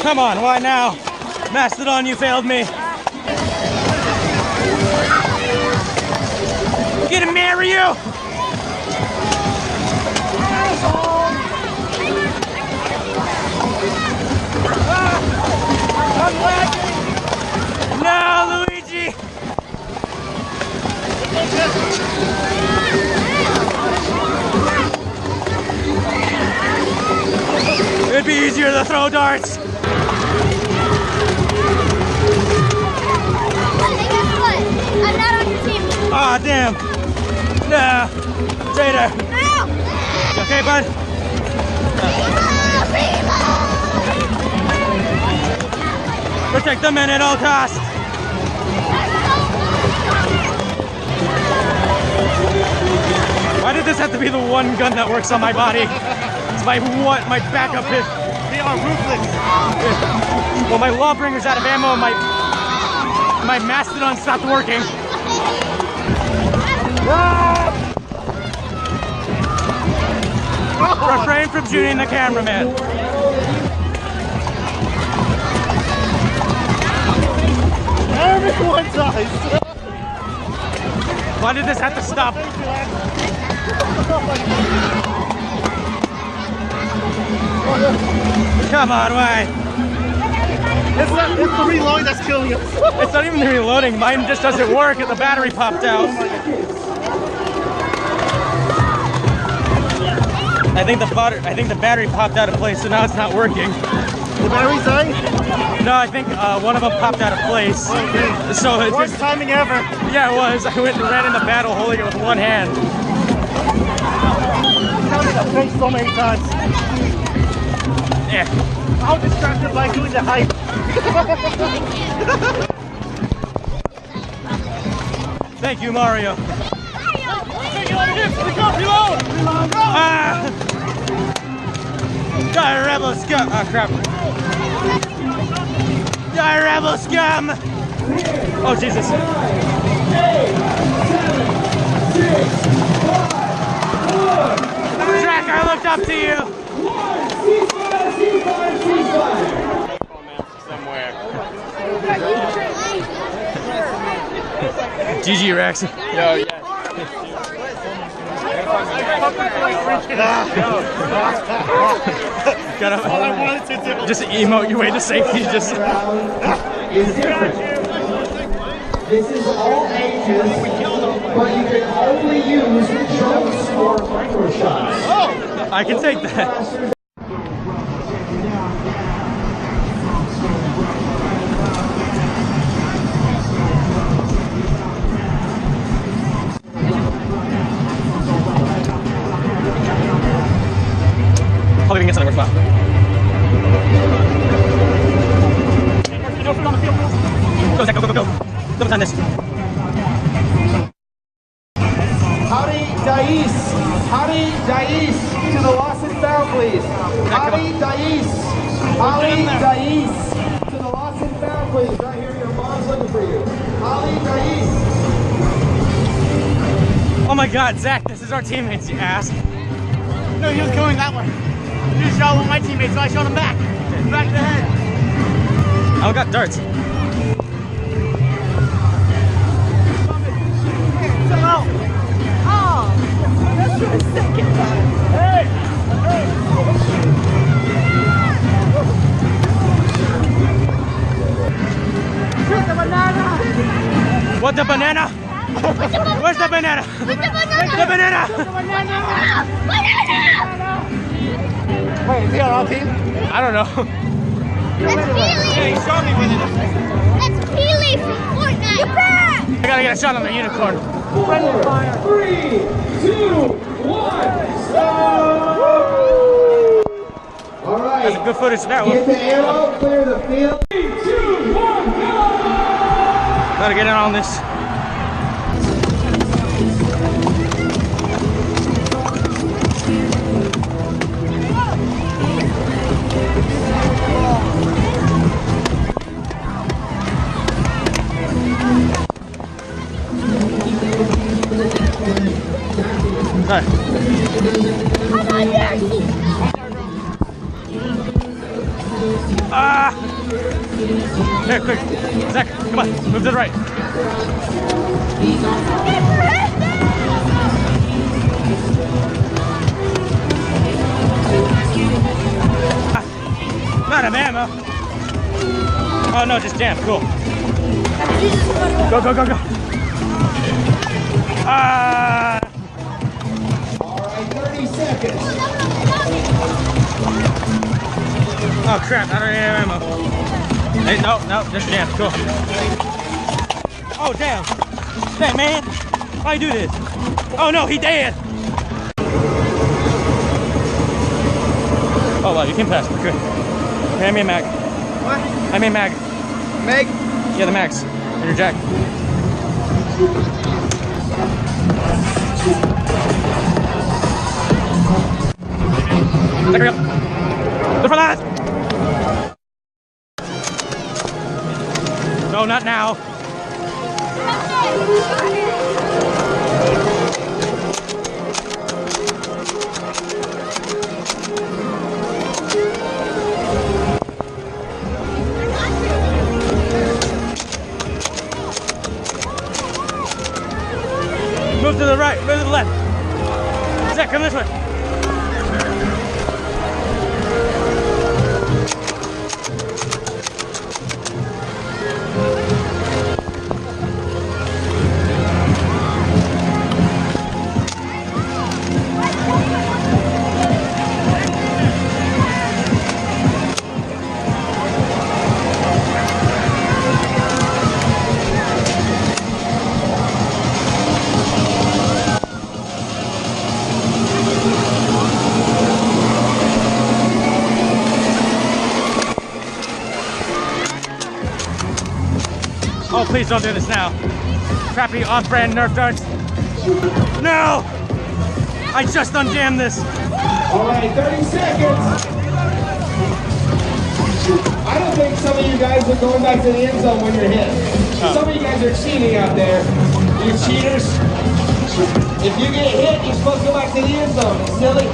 Come on, why now? Mastodon, you failed me. Gonna marry you! No, Luigi! It'd be easier to throw darts. Hey, guess what? I'm not on your team. Aw, damn. Nah. Stay there. Ow! You okay, bud? Protect the men at all costs. Why did this have to be the one gun that works on my body? It's my backup hit. They are ruthless. Well, my Lawbringer's out of ammo and my Mastodon stopped working. Refrain from shooting the cameraman. Everyone dies. Why did this have to stop? Come on, why? It's the reload that's killing us. It's not even the reloading. Mine just doesn't work and the battery popped out. I think the battery popped out of place, so now it's not working. The battery's dying? No, I think one of them popped out of place. Okay. So it's Worst timing ever. Yeah, it was. I went and ran in the battle holding it with one hand. Thanks so many times. Yeah. How distracted by doing the hype. Thank you, Mario. Ah! Die, rebel scum! Ah, crap. Die, rebel scum! Oh, Jesus. Drac, I looked up to you! GG, Rex. Yo, yeah. Just emote your way to safety. Just. This is all ages, but you can only use jumps or micro shots. Oh, I can take that. Probably can get something worthwhile. Go, Zach, go, go, go, go. Double time this. Howdy, Dais. Howdy, Dais. To the lost and found, please. Howdy, Dais. Howdy, Dais. To the lost and found, please. Right here, your mom's looking for you. Howdy, Dais. Oh my God, Zach, this is our teammates, you ass. No, he was going that way. You just shot one of my teammates, so I shot him back. Back to the head. I got darts. Hey! Shoot the banana! What, the banana? Where's the banana? With the banana! The banana! Banana! Wait, is he on our team? I don't know. That's Peely! Yeah, he shot me with it. That's Peely from Fortnite! Get back! I gotta get a shot on the unicorn. 3, 2, 1, stop! All right. That's a good footage of that one. Get the ammo, clear the field. 3, 2, 1, go! Gotta get in on this. Hi. Ah! Here, quick. Zach, come on. Move to the right. Ah, not enough ammo. Oh no, just jam. Cool. Go, go, go, go. Ah! All right, 30 seconds. Oh crap, I don't have ammo. Hey, no, no, just jam. Cool. Oh damn. Hey man, why you do this? Oh no, he dead. Oh wow, you can pass. Good. Hand me a mag. What? I mean mag. Meg? Yeah, the mags. In your jack. There we go. Look for that! No, not now. Move to the right, move to the left. Zach, come this way. Oh, please don't do this now. Crappy off-brand Nerf darts. No! I just unjammed this. All right, 30 seconds. I don't think some of you guys are going back to the end zone when you're hit. Some of you guys are cheating out there. You cheaters. If you get hit, you're supposed to go back to the end zone. Silly.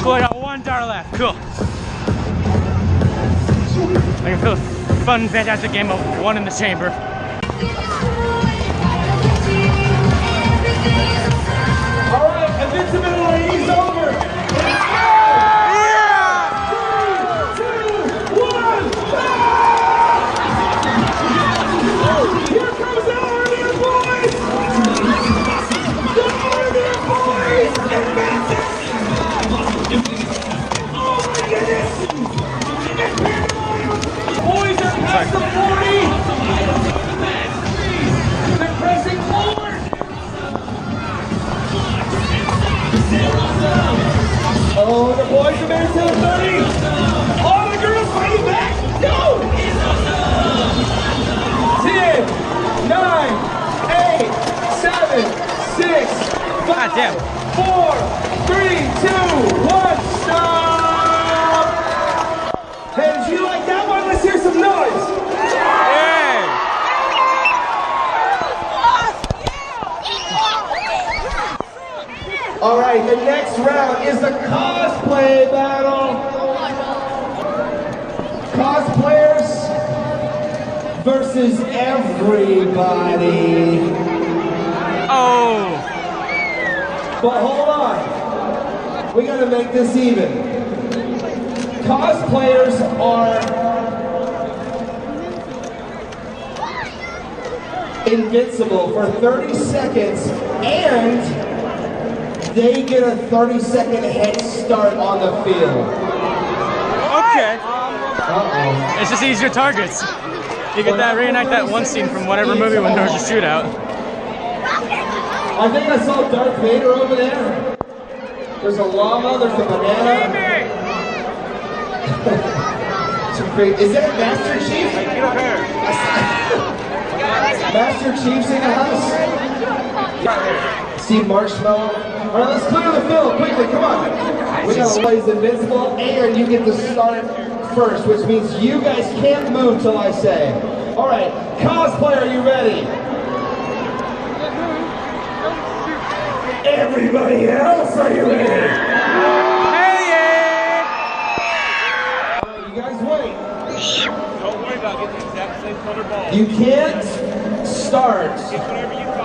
Cool, I got one dart left. Cool. I can feel a fun, fantastic game of one in the chamber. All right, invincibility is over. Let's go! Yeah! 3, 2, 1. Here comes the Army boys. The Army boys and Massive. Oh my goodness! Boys are past the 40. They're pressing forward. Oh, the boys have made it to the 30. All the girls fighting back. Go! 10, 9, 8, 7, 6, 5, God damn. 4, 3, 2, 1, stop! Hey, did you like that one? Let's hear some noise. Hey! All right, the next round is the cosplay battle. Cosplayers versus everybody. Oh! But hold on, we gotta make this even. Cosplayers are invincible for 30 seconds and they get a 30-second head start on the field. Okay. Uh-oh. It's just easier targets. You get that, reenact that one scene from whatever movie when there was a shootout. I think I saw Darth Vader over there. There's a llama, there's a banana. Is that Master Chief? Master Chief's in the house? See Marshmallow? All right, let's clear the field quickly, come on. We got to play invincible, and you get to start first, which means you guys can't move till I say. All right, cosplay, are you ready? Everybody else, are you ready? You can't start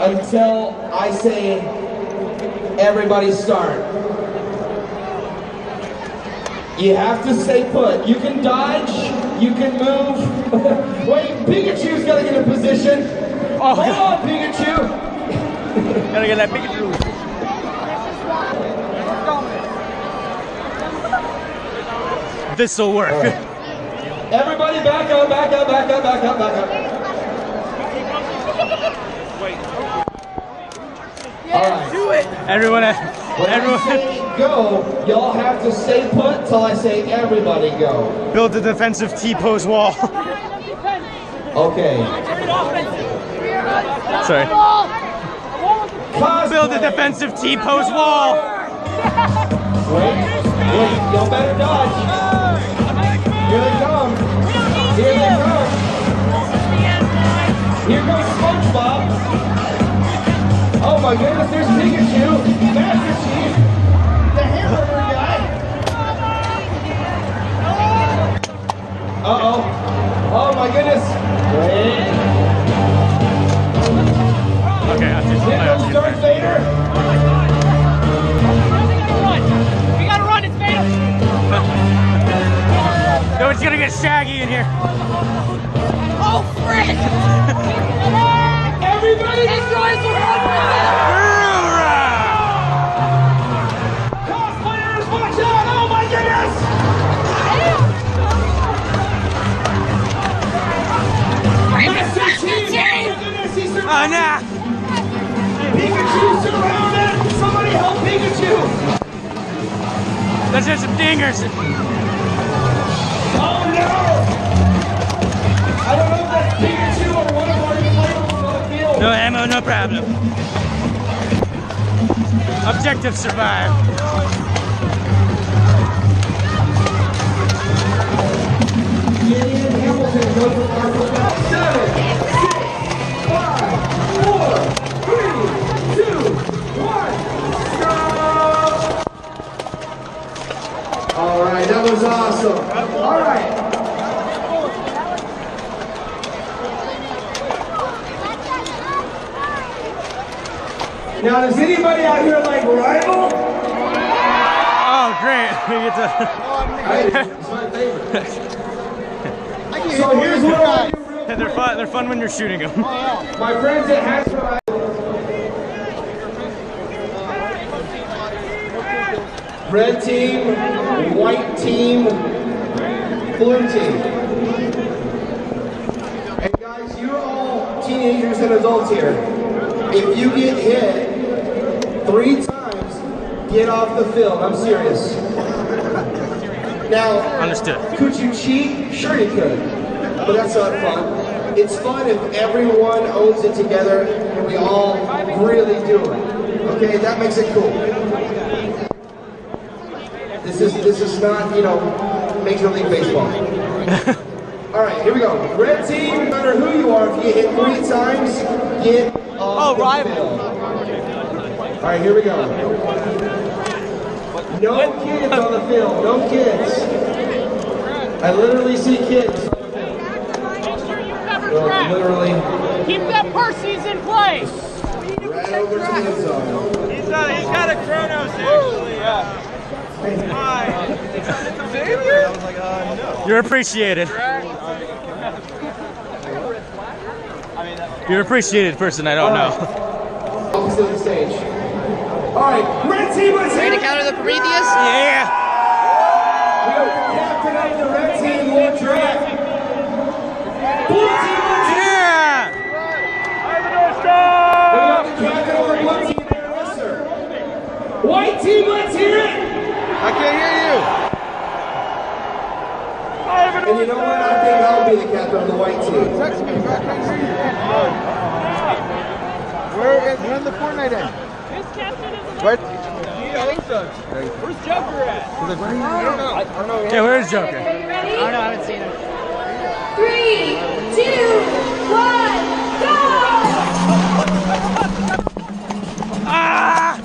until I say everybody start. You have to stay put. You can dodge, you can move. Wait, Pikachu's gotta get in position. Oh, hold on, Pikachu. Gotta get that Pikachu. This'll work. Right. Everybody back up, back up, back up, back up, back up. All right. Do it. Everyone. When I say go, y'all have to stay put till I say everybody go. Build the defensive T-pose wall. Okay. Sorry. Cosplay. Build a defensive T-pose wall. Wait, y'all better dodge. Here they come. Here they come. Here goes SpongeBob. Oh my goodness, there's Pikachu, Master Chief, the hamburger guy. Uh-oh. Oh my goodness. Wait. Okay, I Here goes Darth Vader. We gotta run, it's Vader! No, it's gonna get Shaggy in here. Oh, frick! Everybody destroys the Cosplayers, watch out! Oh my goodness! Master Chief! Oh my goodness, he's surrounded! Oh, nah. Pikachu surrounded! Somebody help Pikachu! Let's hit some dingers. Oh no! I don't know if that's Pikachu or one of our inflatables on the field. No ammo, no problem. Objective survive. Gideon Hamilton goes with our 7, 6, 5, 4, 3, 2, 1, go! All right, that was awesome. All right. Now, does anybody out here like Rival? Oh, great. We get to. It's my favorite. So here's what I do real quick. They're fun when you're shooting them. My friends at Hasbro. Red team, white team, blue team. And guys, you're all teenagers and adults here. If you get hit 3 times, get off the field. I'm serious. Now, Understood. could you cheat? Sure you could, but that's not fun. It's fun if everyone owns it together and we all really do it. Okay, that makes it cool. This is not, you know, Major League Baseball. All right, here we go. Red team, no matter who you are, if you hit 3 times, get off the field. All right, here we go. No kids on the field. No kids. I literally see kids. Literally. Keep that Percy's in place! Right over to the end zone. He's got a Chronos actually. You're appreciated. You're appreciated person I don't know. Opposite of the stage. All right, red team, let's Ready to counter the Prometheus? Yeah. We have the captain of the red team, Lord Draft. Blue team, let's hear it. We have the captain of the blue team, Aaron Lister. White team, let's hear it. I can't hear you. And you know what? I think I'll be the captain of the white team. Text me, bro. I can't hear you. Where's the Fortnite at? What? Where's Joker at? I don't know. Yeah, where's Joker? I don't know, I haven't seen him. 3, 2, 1, go! Ah!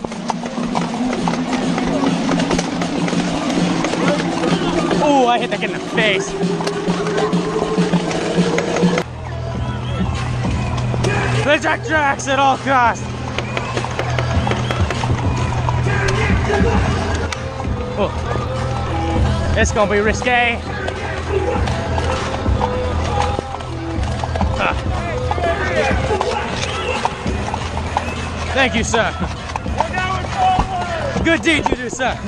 Ooh, I hit that kid in the face. Protect Drax at all costs. Oh. It's gonna be risque. Thank you, sir. Good deed you do, sir.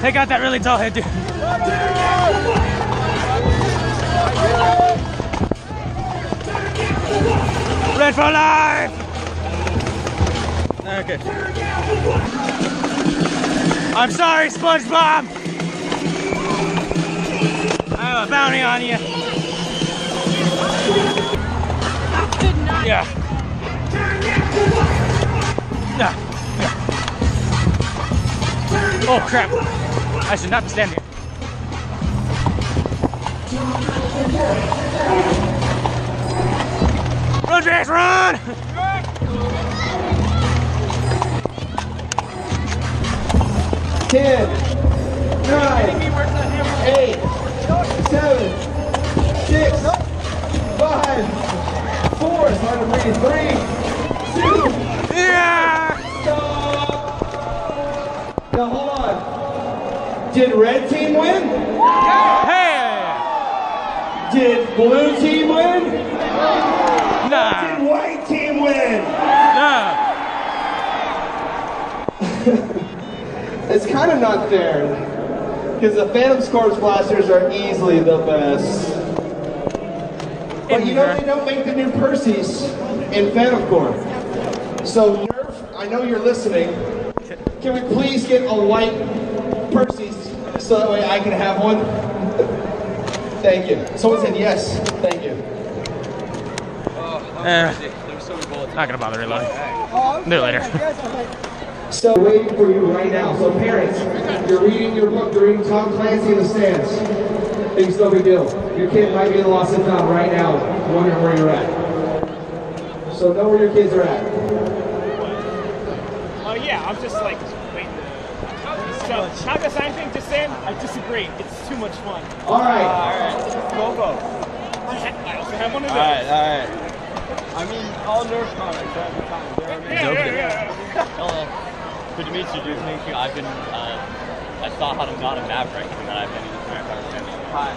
Take out that really tall head, dude. Red for life! Okay. I'm sorry, SpongeBob! I have a bounty on you. Yeah. Yeah. Oh crap. I should not be standing here. Run, Jax, run! 10, 9, 8, 7, 6, 5, 4, it's hard to breathe, 3, 2, Yeah! stop! Now hold on. Did red team win? Hey! Did blue team win? Nah. Did white team win? Nah. It's kind of not fair, because the Phantom Scorch Blasters are easily the best. But you know they don't make the new Percy's in Phantom Corps. So Nerf, I know you're listening. Can we please get a white Percy's so that way I can have one? Thank you. Someone said yes. Thank you. Not gonna bother reloading. Do it later. So waiting for you right now. So parents, you're reading your book, you're reading Tom Clancy in the stands. Things no big deal. Your kid might be in the lost and found right now, wondering where you're at. So know where your kids are at. Oh yeah, I'm just like waiting. So how does anything to say? I disagree. It's too much fun. Alright. Alright. Go. I also have one of those. Alright. I mean, all Nerf comics all the time. Yeah. Hello. Good to meet you, dude. Thank you. I've been, I saw how to not a Maverick, and then I've been in this Maverick. Hi.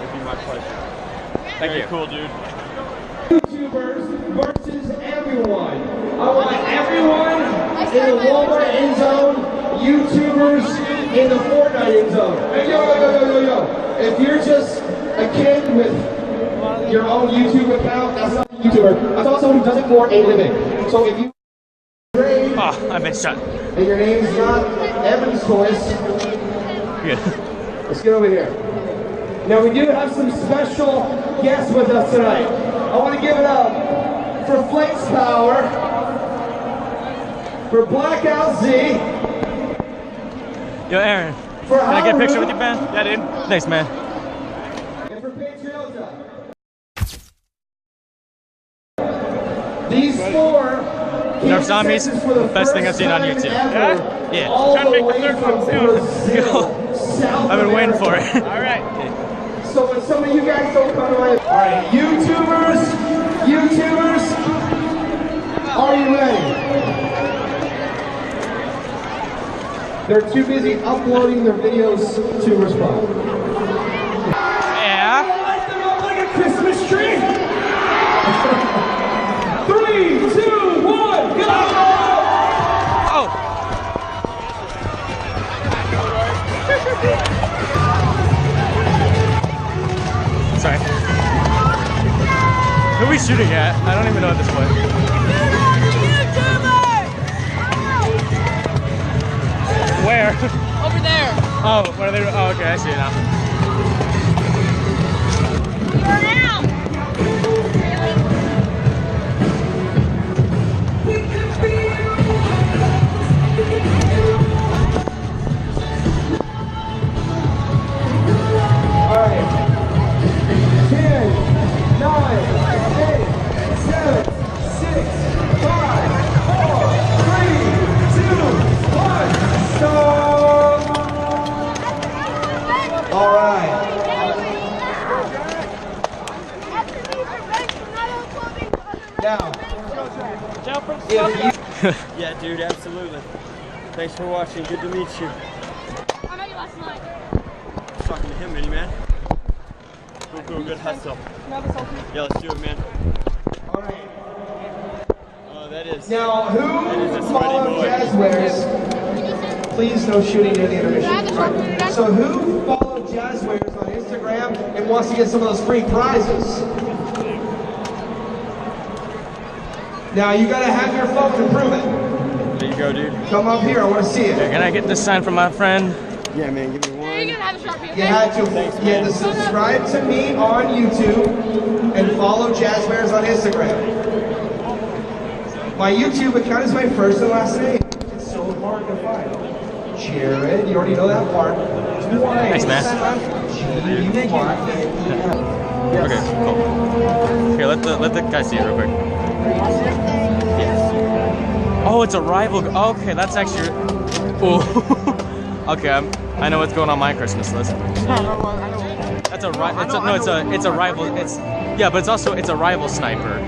It'd be my pleasure. Thank you. Cool, dude. YouTubers versus everyone. I want everyone in the Walmart end zone, YouTubers in the Fortnite end zone. Hey, yo. If you're just a kid with your own YouTube account, that's not a YouTuber. That's also someone who does it for a living. So if you Oh, I've been shot. and your name's not Evan's Toys, Good. let's get over here. Now we do have some special guests with us tonight. I want to give it up for Flames Power, for Blackout Z, Yo, Aaron. for Can I get a picture Haru, with you, man? Yeah, dude. Thanks, man. and for Patriota. These four Nerf zombies, for the best thing I've seen on first YouTube. time ever, Yeah. all Trying to the make the way Nerf from one soon. Brazil, South I've been waiting for America. it. All right. So when some of you guys don't come to my... Alright, YouTubers, are you ready? They're too busy uploading their videos to respond. Yeah. Light them up like a Christmas tree! 3, 2, 1, go! Oh. Sorry. Who are we shooting at? I don't even know at this point. Where? Over there. Oh, what are they? Oh, okay, I see it now. Alright. 10, 9, 8, 7, 6, 5, 4, 3, 2, 1. Yeah, dude, absolutely. Thanks for watching. Good to meet you. I met you last night. Talking to him, Mini Man. Cool, good hustle. Yeah, let's do it, man. All right. Oh, that is. Now, That is a who sweaty followed boy. Jazzwares? Please, no shooting near the intermission. Right. So, who followed Jazzwares on Instagram and wants to get some of those free prizes? Now, you gotta have your phone to prove it. There you go, dude. Come up here, I want to see it. Can I get this sign from my friend? Yeah, man, give me one. You're gonna have a Sharpie, You okay? had to, you had to subscribe to me on YouTube and follow Jazzwares on Instagram. My YouTube account is my first and last name. It's so hard to find. Jared, you already know that part. Thanks, man. Okay, cool. Here, let the guy see it real quick. Oh, it's a rival. Okay, that's actually. Oh. Okay, I know what's going on my Christmas list. That's a rival. It's a rival. It's yeah, but it's a rival sniper.